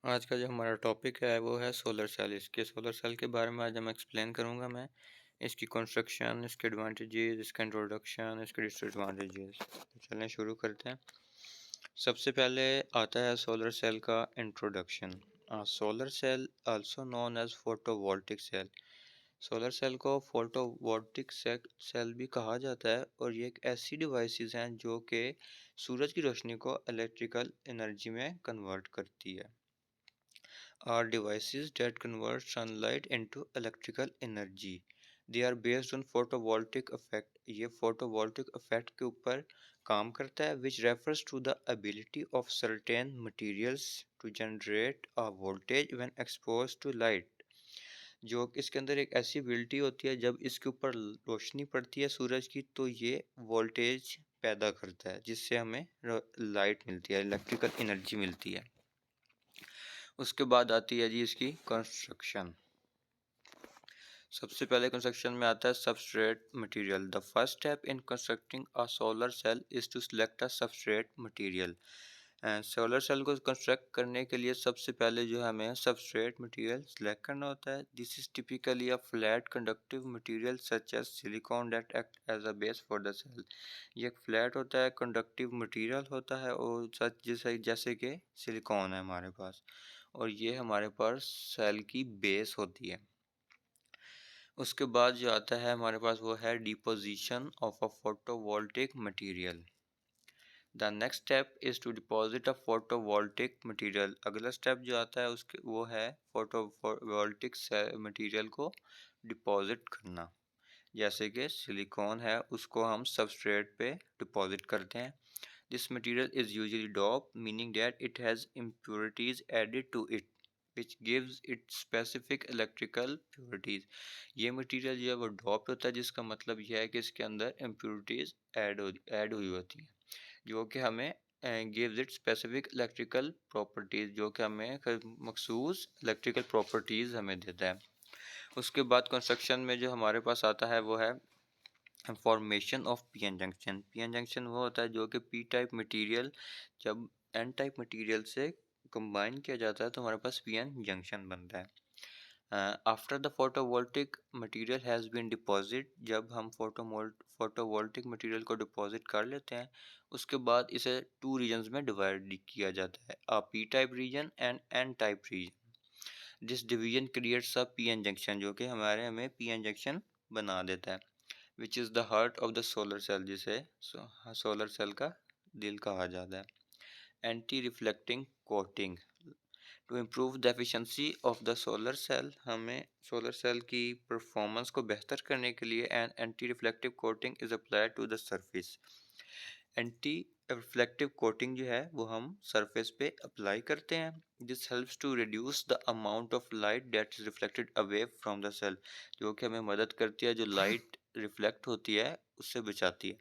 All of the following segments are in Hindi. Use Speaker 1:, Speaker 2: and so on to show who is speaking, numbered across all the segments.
Speaker 1: आज का जो हमारा टॉपिक है वो है सोलर सेल। इसके सोलर सेल के बारे में आज हम एक्सप्लेन करूँगा मैं। इसकी कंस्ट्रक्शन, इसके एडवांटेजेस, इसका इंट्रोडक्शन, इसके डिसएडवांटेजेस। तो चलें शुरू करते हैं। सबसे पहले आता है सोलर सेल का introduction. Solar cell also known as photovoltaic cell. Solar cell को फोटोवोल्टिक सेल भी कहा जाता है और ये एक ऐसी डिवाइसेस हैं जो कि सूरज की रोशनी को इलेक्ट्रिकल एनर्जी में कन्वर्ट करती है। Are devices that convert sunlight into electrical energy. They are based on photovoltaic effect. ये photovoltaic effect के ऊपर काम करता है which refers to the ability of certain materials to generate a voltage when exposed to light. जो कि इसके अंदर एक ऐसी एबिलिटी होती है जब इसके ऊपर रोशनी पड़ती है सूरज की तो ये वोल्टेज पैदा करता है जिससे हमें लाइट मिलती है, इलेक्ट्रिकल एनर्जी मिलती है। उसके बाद आती है जी इसकी कंस्ट्रक्शन। सबसे पहले कंस्ट्रक्शन में आता है substrate material. The first step in constructing a solar cell is to select a substrate material. Solar cell को कंस्ट्रक्ट करने के लिए सबसे पहले जो हमें सबस्ट्रेट मटेरियल सिलेक्ट करना होता है। This is typically a flat conductive material such as silicon that act as a base for the cell. ये एक फ्लैट होता है, कंडक्टिव मटेरियल होता है और सच जैसे जैसे कि सिलिकॉन है हमारे पास, और ये हमारे पास सेल की बेस होती है। उसके बाद जो आता है हमारे पास वो है deposition of a photovoltaic material. The next step is to deposit a photovoltaic material. अगला स्टेप जो आता है उसके वो है फोटोवोल्टिक मटेरियल को डिपॉजिट करना। जैसे कि सिलिकॉन है उसको हम सबस्ट्रेट पे डिपॉजिट करते हैं। This material is usually doped, meaning that it has impurities added to it, which gives it specific electrical purities. ये मटेरियल जो है वो डॉप्ड होता है जिसका मतलब यह है कि इसके अंदर impurities ऐड हुई होती हैं जो कि हमें gives it specific electrical properties, जो कि हमें मखसूस इलेक्ट्रिकल प्रॉपर्टीज़ हमें देता है। उसके बाद कंस्ट्रक्शन में जो हमारे पास आता है वो है formation of P N junction. P N junction वो होता है जो कि पी टाइप मटेरियल जब एन टाइप मटेरियल से कंबाइन किया जाता है तो हमारे पास पी एन जंक्शन बनता है। After the photovoltaic material has been deposit, जब हम फोटोवोल्टिक मटेरियल को डिपॉजिट कर लेते हैं उसके बाद इसे टू रीजन्स में डिवाइड किया जाता है, a P type region and N type region. This division creates a P N junction जो कि हमें पी एन जंक्शन बना देता है, which is the heart of the solar cell, जिसे सोलर सेल का दिल कहा जाता है। Anti reflecting coating. To improve the efficiency of the solar cell, हमें सोलर सेल की परफॉर्मेंस को बेहतर करने के लिए an anti reflective coating is applied to the surface. Anti reflective coating जो है वो हम सरफेस पे अप्लाई करते हैं। This helps to reduce the amount of light that is reflected away from the cell, जो कि हमें मदद करती है जो लाइट रिफ्लेक्ट होती है उससे बचाती है।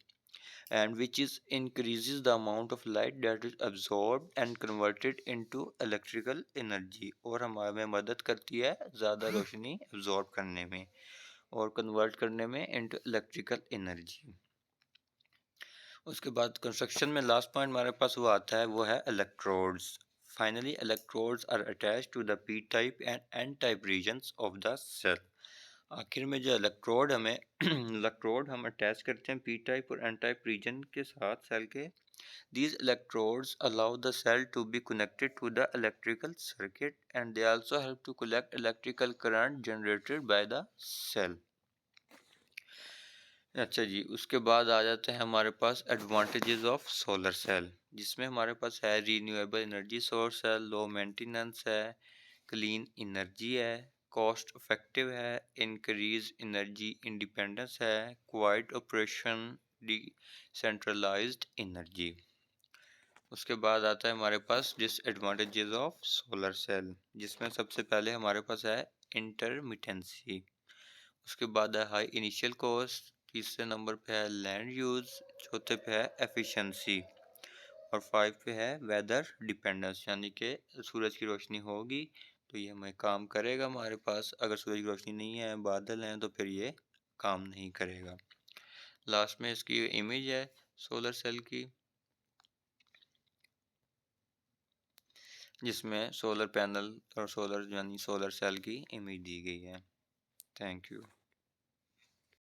Speaker 1: And which is increases the amount of light that is absorbed and converted into electrical energy, और हमें मदद करती है ज़्यादा रोशनी अब्जॉर्ब करने में और कन्वर्ट करने में इनटू इलेक्ट्रिकल एनर्जी। उसके बाद कंस्ट्रक्शन में लास्ट पॉइंट हमारे पास वो आता है वो है electrodes. Finally electrodes are attach to the P type and N type regions of the cell. आखिर में जो इलेक्ट्रोड हमें इलेक्ट्रोड हम अटैच करते हैं पी टाइप और एन टाइप रीजन के साथ सेल के। These electrodes allow the cell to be connected to the electrical circuit and they also help to collect electrical current generated by the cell. अच्छा जी, उसके बाद आ जाते हैं हमारे पास एडवांटेजेस ऑफ सोलर सेल, जिसमें हमारे पास है रीन्यूएबल एनर्जी सोर्स है, लो मेंटेनेंस है, क्लीन एनर्जी है, कॉस्ट इफेक्टिव है, इंक्रीज एनर्जी इंडिपेंडेंस है, क्वाइट ऑपरेशन, डिसेंट्रलाइज्ड एनर्जी। उसके बाद आता है हमारे पास डिसएडवांटेजेस ऑफ सोलर सेल, जिसमें सबसे पहले हमारे पास है इंटरमिटेंसी। उसके बाद है हाई इनिशियल कॉस्ट, तीसरे नंबर पे है लैंड यूज़, चौथे पे है एफिशिएंसी और 5 पे है वेदर डिपेंडेंस, यानी कि सूरज की रोशनी होगी तो ये हमें काम करेगा हमारे पास, अगर सूरज की रोशनी नहीं है, बादल हैं, तो फिर ये काम नहीं करेगा। लास्ट में इसकी इमेज है सोलर सेल की। जिसमें सोलर पैनल और सोलर यानी सोलर सेल की इमेज दी गई है। Thank you.